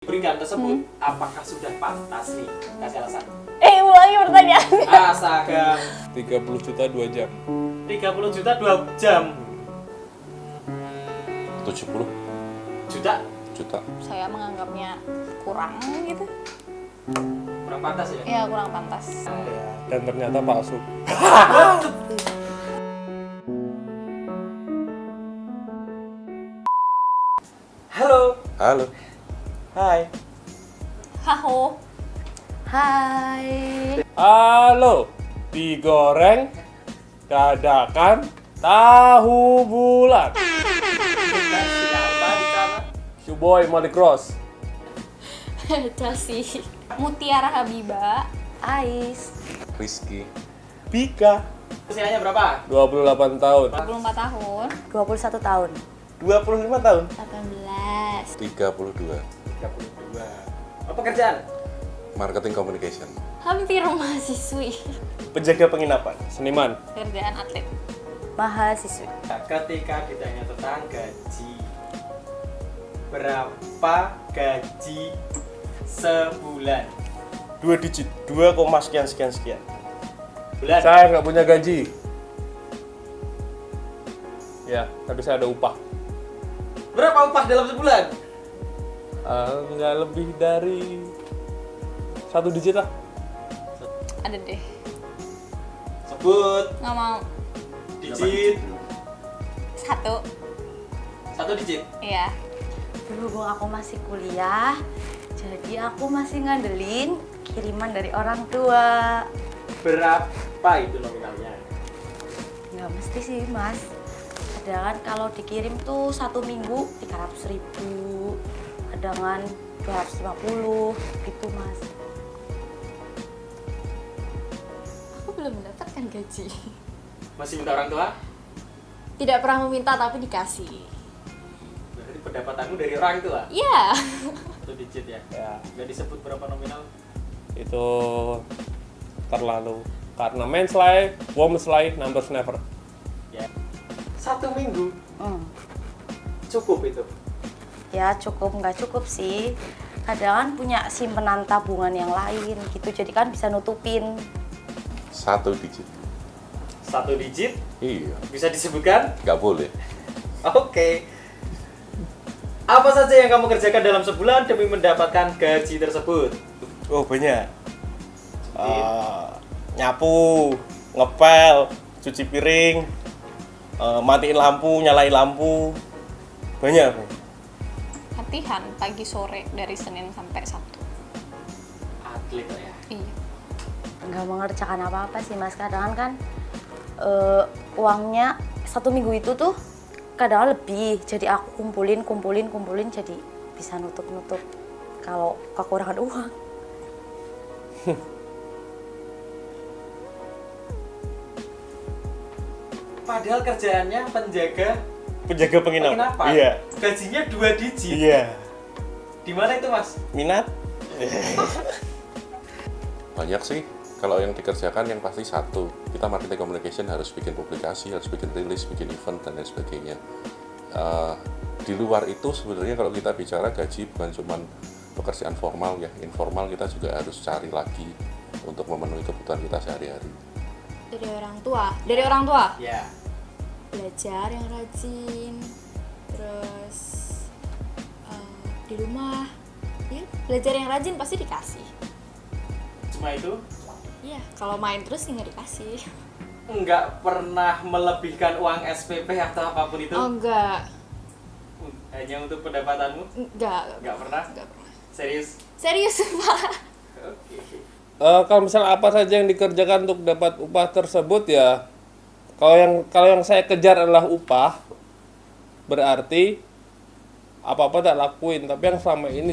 diberikan tersebut, apakah sudah pantas nih? Kasih alasan. Ulangi pertanyaannya. Astaga. 30 juta 2 jam. 30 juta 2 jam. 70 Juta? juta. Saya menganggapnya kurang gitu. Kurang pantas ya? Ya kurang pantas. Ya, dan ternyata palsu. Halo. Halo. Hai. Haho. Hai. Halo. Digoreng dadakan tahu bulat. Siapa di sana? Boy Molly Cross. Chelsea. Mutiara Habiba. Ais. Rizky. Pika. Usianya berapa? 28 tahun. 24 tahun. 21 tahun. 25 tahun. 18. 32. 32. Apa pekerjaan? Marketing communication. Hampir mahasiswi. Penjaga penginapan. Seniman. Kerjaan atlet. Mahasiswi. Nah, ketika ditanya tentang gaji, berapa gaji sebulan? 2 digit, 2, sekian. Bulan? Saya nggak punya gaji. Ya, tapi saya ada upah. Berapa upah dalam sebulan? Nggak lebih dari 1 digit lah. Ada deh. Sebut Nggak mau. digit. 1. 1 digit. Iya. Berhubung aku masih kuliah, jadi aku masih ngandelin kiriman dari orang tua. Berapa itu nominalnya? Nggak mesti sih, Mas. Kadang kalau dikirim tuh 1 minggu 300.000, kadang 250 gitu, Mas. Aku belum mendapatkan gaji. Masih minta orang tua? Tidak pernah meminta tapi dikasih. Berarti pendapatanmu dari orang tua? Iya. 1 digit ya? Ya, Gak disebut berapa nominal? itu terlalu. Karena men's lie, women's lie, numbers never. Ya. 1 minggu Hmm. cukup itu. Ya cukup, nggak cukup sih. Kadang kan punya simpenan tabungan yang lain gitu, jadi kan bisa nutupin. 1 digit. 1 digit Iya. bisa disebutkan? Nggak boleh. Oke. Apa saja yang kamu kerjakan dalam sebulan demi mendapatkan gaji tersebut? Oh banyak. Nyapu, ngepel, cuci piring, matiin lampu, nyalain lampu. Banyak. Latihan pagi sore dari Senin sampai Sabtu. Atlet ya. Iya. Nggak mengerjakan apa-apa sih, Mas. Kadang kan uangnya 1 minggu itu tuh kadang lebih, jadi aku kumpulin jadi bisa nutup kalau kekurangan uang. Padahal kerjaannya Penjaga penginapan. penginapan. Iya. Gajinya 2 digit. Iya. Di mana itu, Mas? Minat? Banyak sih. Kalau yang dikerjakan yang pasti satu. Kita marketing communication harus bikin publikasi, harus bikin rilis, bikin event, dan lain sebagainya. Di luar itu sebenarnya kalau kita bicara gaji bukan cuma pekerjaan formal ya. Informal kita juga harus cari lagi untuk memenuhi kebutuhan kita sehari-hari. Dari orang tua. Dari orang tua. Ya. Belajar yang rajin. Terus di rumah. Ya, belajar yang rajin pasti dikasih. Cuma itu? Iya, kalau main terus nggak dikasih. Enggak pernah melebihkan uang SPP atau apapun itu? Oh enggak. Hanya untuk pendapatanmu? Enggak Enggak pernah? pernah. Serius? Serius, Pak. Oke. Kalau misalnya apa saja yang dikerjakan untuk dapat upah tersebut ya, kalau yang saya kejar adalah upah, berarti apa-apa tak lakuin. Tapi yang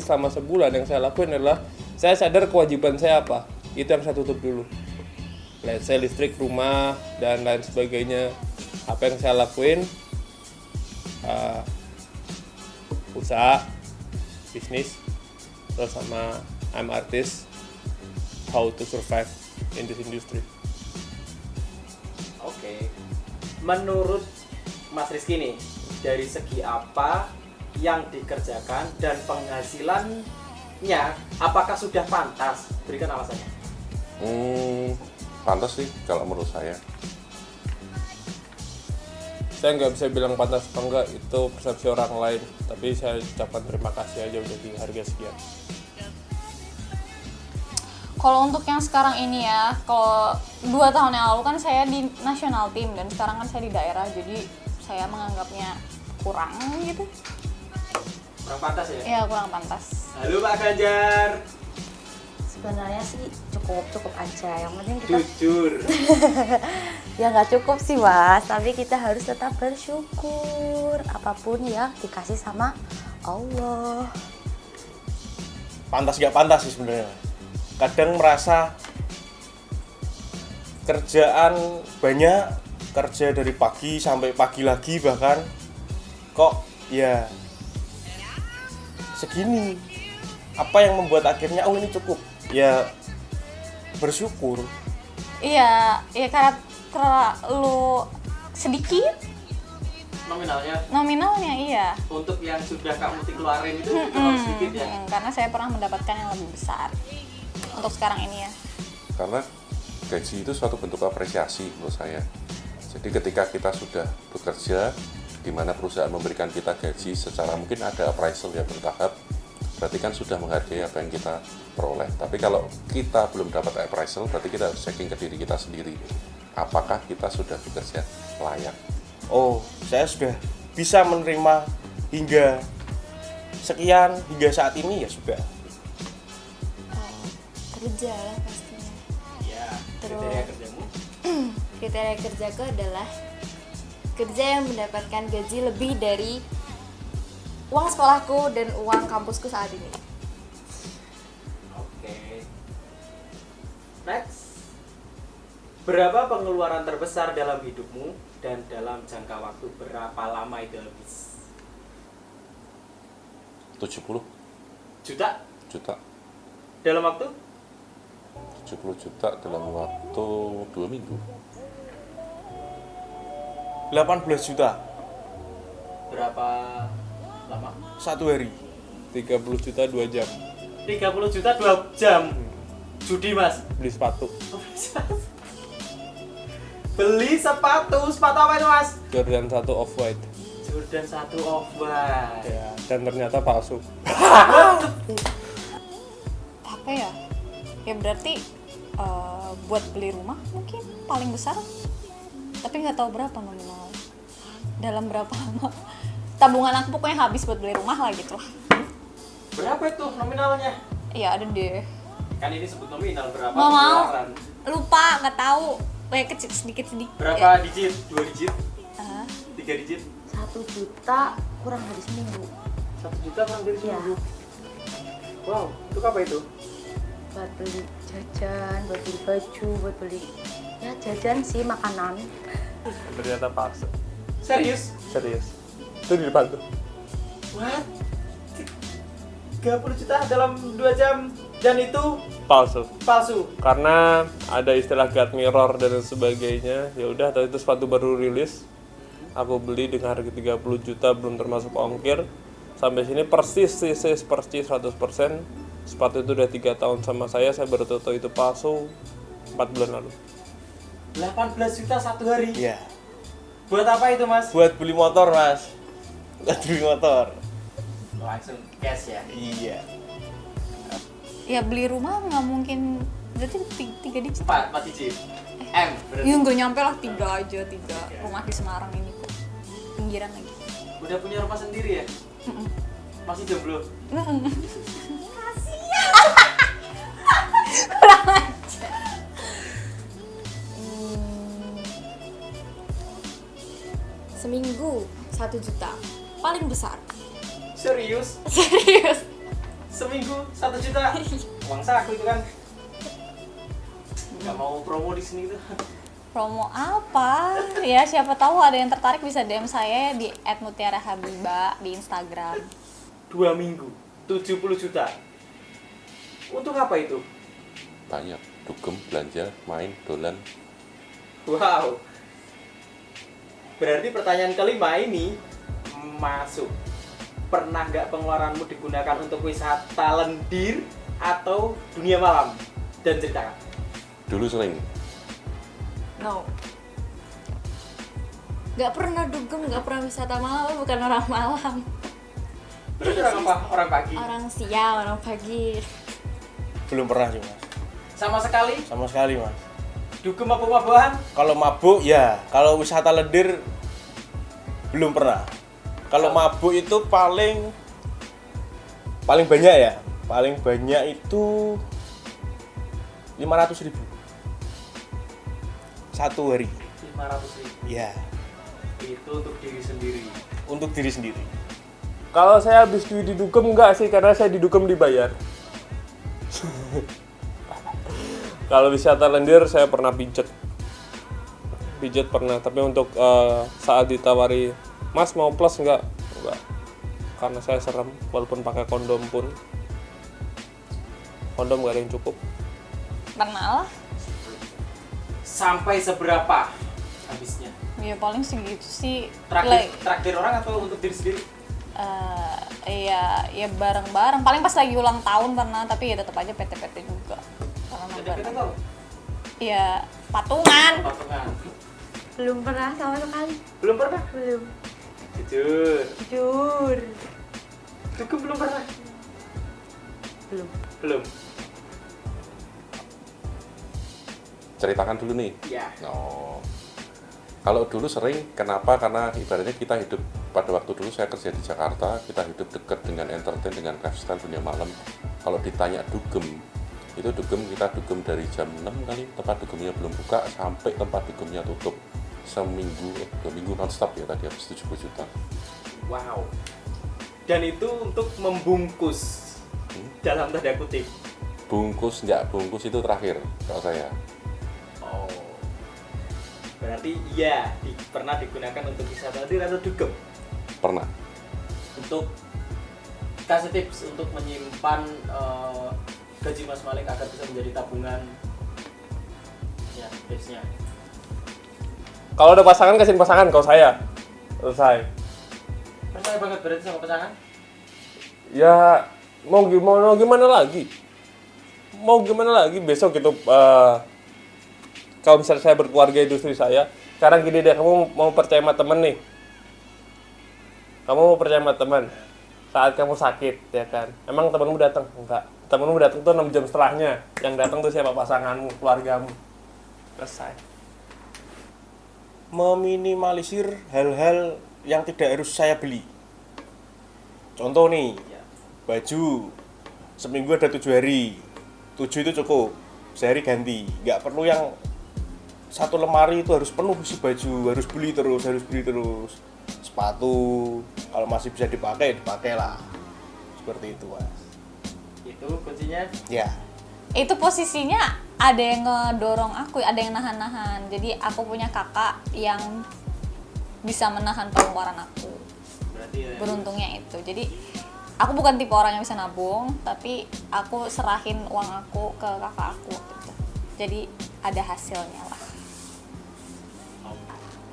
selama sebulan yang saya lakuin adalah saya sadar kewajiban saya apa, itu yang saya tutup dulu. Saya listrik rumah dan lain sebagainya. Apa yang saya lakuin, usaha, bisnis, terus sama I'm artist, how to survive in this industry. Oke. Menurut Mas Rizky nih, dari segi apa yang dikerjakan dan penghasilan menurutnya apakah sudah pantas? Berikan alasannya. Pantas sih kalau menurut saya. Saya nggak bisa bilang pantas atau enggak, itu persepsi orang lain. Tapi saya ucapkan terima kasih aja udah di harga sekian. Kalau untuk yang sekarang ini ya, kalau 2 tahun yang lalu kan saya di national team dan sekarang kan saya di daerah, jadi saya menganggapnya kurang gitu. Kurang pantas ya? Ya kurang pantas. Halo Pak Ganjar. Sebenarnya sih cukup aja, yang penting kita Jujur. ya nggak cukup sih Mas, tapi kita harus tetap bersyukur apapun yang dikasih sama Allah. Pantas nggak pantas sih sebenarnya. Kadang merasa kerjaan banyak, kerja dari pagi sampai pagi lagi bahkan kok ya segini. Apa yang membuat akhirnya oh ini cukup? Ya bersyukur. Iya, ya karena terlalu sedikit nominalnya iya. Untuk yang sudah kamu keluarin itu terlalu sedikit ya. Karena saya pernah mendapatkan yang lebih besar untuk sekarang ini ya. Karena gaji itu suatu bentuk apresiasi menurut saya. Jadi ketika kita sudah bekerja, di mana perusahaan memberikan kita gaji secara mungkin ada appraisal ya bertahap, berarti kan sudah menghargai apa yang kita peroleh. Tapi kalau kita belum dapat appraisal, berarti kita harus checking ke diri kita sendiri. Apakah kita sudah bekerja layak? Oh, saya sudah bisa menerima hingga sekian, hingga saat ini ya sudah. Kerja lah pastinya. Iya, Terus. kriteria kerjamu. Kriteria kerjaku adalah kerja yang mendapatkan gaji lebih dari uang sekolahku dan uang kampusku saat ini. Oke. Next. Berapa pengeluaran terbesar dalam hidupmu dan dalam jangka waktu berapa lama itu habis? 70 Juta juta. dalam waktu? 70 juta dalam waktu 2 minggu. 18 juta Berapa lama? 1 hari. 30 juta 2 jam 30 juta 2 jam. Judi Mas. beli sepatu. Beli sepatu apa itu Mas? Jordan 1 off-white. Jordan 1 off-white. Ya, dan ternyata palsu. Apa ya? Ya berarti buat beli rumah mungkin paling besar. Tapi nggak tahu berapa nominal. Dalam berapa lama? Tabungan aku pokoknya habis buat beli rumah lah gitu. Berapa itu nominalnya? Iya ada deh. Kan ini sebut nominal berapa Nggak mau. pengeluaran? Lupa nggak tahu. Kayak kecil sedikit. Berapa digit? 2 digit? Ah. 3 digit? 1 juta kurang dari seminggu 1 juta kurang dari Iya. seminggu. Wow, itu apa itu? buat beli jajan, buat beli baju, buat beli ya jajan sih, makanan. Ternyata palsu. Serius? Serius. Itu di depan tuh. What? 30 juta dalam 2 jam dan itu Palsu. palsu. Karena ada istilah God mirror dan sebagainya. Ya udah, tadi itu sepatu baru rilis. Aku beli dengan harga 30 juta belum termasuk ongkir. Sampai sini persis 100%. Sepatu itu udah 3 tahun sama saya baru tahu itu palsu 4 bulan lalu. 18 juta 1 hari. Iya. Buat apa itu, Mas? Buat beli motor, Mas. Buat beli motor. Langsung cash ya. Iya. Ya beli rumah nggak mungkin, berarti 3 digit. 4 digit. M berarti. Ya nggak nyampe lah 3 aja, 3 rumah di Semarang ini kok. Pinggiran lagi. Udah punya rumah sendiri ya? Masih jomblo? Seminggu 1 juta. Paling besar. Serius? Serius? Seminggu 1 juta? Uang saku itu kan. Gak mau promo di sini tuh. Promo apa? Ya siapa tahu ada yang tertarik bisa DM saya di @mutiarahabiba di Instagram. 2 minggu 70 juta. Untuk apa itu? Banyak. Dugem, belanja, main, dolan. Wow. Berarti pertanyaan kelima ini masuk. pernah nggak pengeluaranmu digunakan untuk wisata lendir atau dunia malam? Dan ceritakan. Dulu sering. No. Gak pernah dugem, gak pernah wisata malam, bukan orang malam. Berarti orang apa? Orang pagi? Orang siang, orang pagi. Belum pernah sih mas. Sama sekali? Sama sekali mas. Dugem apa mabuhan? Kalau mabuk ya, kalau wisata lendir belum pernah. Kalau mabuk itu paling banyak ya. Paling banyak itu 500.000 satu hari. 500.000. Ya, Itu untuk diri sendiri. untuk diri sendiri. Kalau saya habis duit di Dugem enggak sih, karena saya di Dugem dibayar. Kalau wisata lendir saya pernah pijet pernah, tapi untuk saat ditawari, Mas mau plus enggak, karena saya serem, walaupun pakai kondom pun kondom gak ada yang cukup. Pernah lah. Sampai seberapa habisnya? Ya paling segitu sih. Traktir orang atau untuk diri sendiri? Ya bareng-bareng. Paling pas lagi ulang tahun pernah, tapi ya tetap aja PT-PT juga. Karena Kita bareng. tahu. Ya patungan. Patungan. Belum pernah sama sekali. Belum pernah? Belum. Jujur. Jujur. Dugem belum pernah? Belum. Ceritakan dulu nih. Ya. No. Kalau dulu sering, kenapa? Karena ibaratnya kita hidup, pada waktu dulu saya kerja di Jakarta, kita hidup dekat dengan entertain, dengan lifestyle dunia malam. Kalau ditanya dugem, itu dugem, kita dugem dari jam 6 kali, tempat dugemnya belum buka, sampai tempat dugemnya tutup. Seminggu, 2 minggu non-stop ya, tadi habis 70 juta. Wow. Dan itu untuk membungkus dalam tanda kutip. Bungkus, nggak bungkus itu terakhir, kalau saya. Oh. Berarti iya, pernah digunakan untuk wisata lendir atau dugem? Pernah. Untuk kasih tips untuk menyimpan gaji Mas Malik agar bisa menjadi tabungan. Ya, tipsnya. Kalau ada pasangan, kasihin pasangan. Kalau saya selesai. Percaya banget berarti sama pasangan? Ya mau gimana lagi? Mau gimana lagi? Besok itu kalau misalnya saya berkeluarga, istri saya, sekarang gini deh, kamu mau percaya sama temen nih, kamu mau percaya sama teman saat kamu sakit, ya kan? Emang temenmu datang? Enggak. Temenmu datang tuh 6 jam setelahnya. Yang datang tuh siapa? Pasanganmu, keluargamu. Selesai. Meminimalisir hal-hal yang tidak harus saya beli. Contoh nih, baju seminggu ada 7 hari, 7 itu cukup, sehari ganti. Nggak perlu yang satu lemari itu harus penuh isi baju, harus beli terus. Sepatu kalau masih bisa dipakai lah, seperti itu mas. Itu kuncinya. Ya, Itu posisinya ada yang ngedorong aku, ada yang nahan-nahan. Jadi aku punya kakak yang bisa menahan pengeluaran aku. Berarti ya. Beruntungnya itu. Jadi aku bukan tipe orang yang bisa nabung, tapi aku serahin uang aku ke kakak aku gitu. Jadi ada hasilnya lah.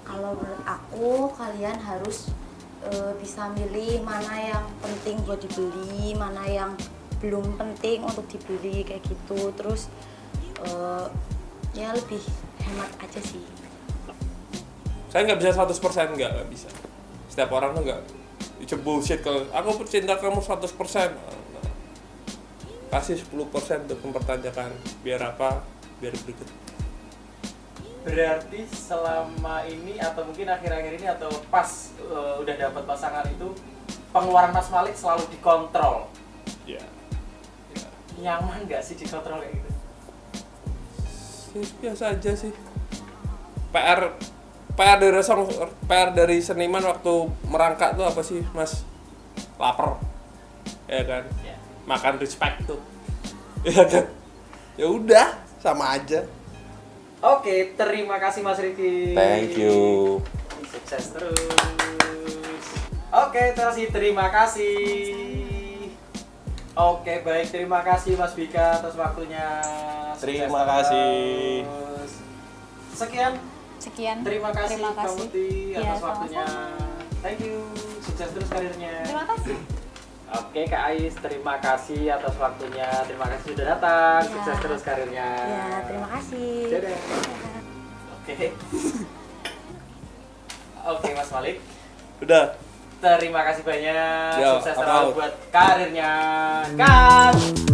Kalau menurut aku kalian harus bisa milih mana yang penting buat dibeli, mana yang belum penting untuk dibeli kayak gitu. Terus ya lebih hemat aja sih. Saya nggak bisa 100%, nggak bisa. Setiap orang tuh nggak, itu bullshit. Kalau aku cinta kamu 100%, kasih 10% untuk mempertanyakan. Biar apa? Biar berikut. Berarti selama ini atau mungkin akhir-akhir ini atau pas udah dapat pasangan itu pengeluaran Mas Malik selalu dikontrol. Ya. Nyaman nggak sih dikontrol kayak gitu? Biasa aja sih. PR dari seniman waktu merangkak tuh apa sih, Mas? Lapar. Ya kan? Ya. Makan respect tuh. Ya kan? Ya udah, sama aja. Oke, terima kasih Mas Riki. Thank you. Sukses terus. Oke, terima kasih. Oke, baik, terima kasih Mas Bika atas waktunya. Sukses terima kasih. terus. Sekian. Sekian. Terima kasih Mbak Putih Iya, atas waktunya. sama-sama. Thank you. Sukses terus karirnya. Terima kasih. Oke Kak Ais, terima kasih atas waktunya. Terima kasih sudah datang. Ya. Sukses terus karirnya. Ya, terima kasih. Dadah. Oke. Oke Mas Malik. Udah. Terima kasih banyak. Ya, Sukses I'm terus out. buat karirnya. Cut.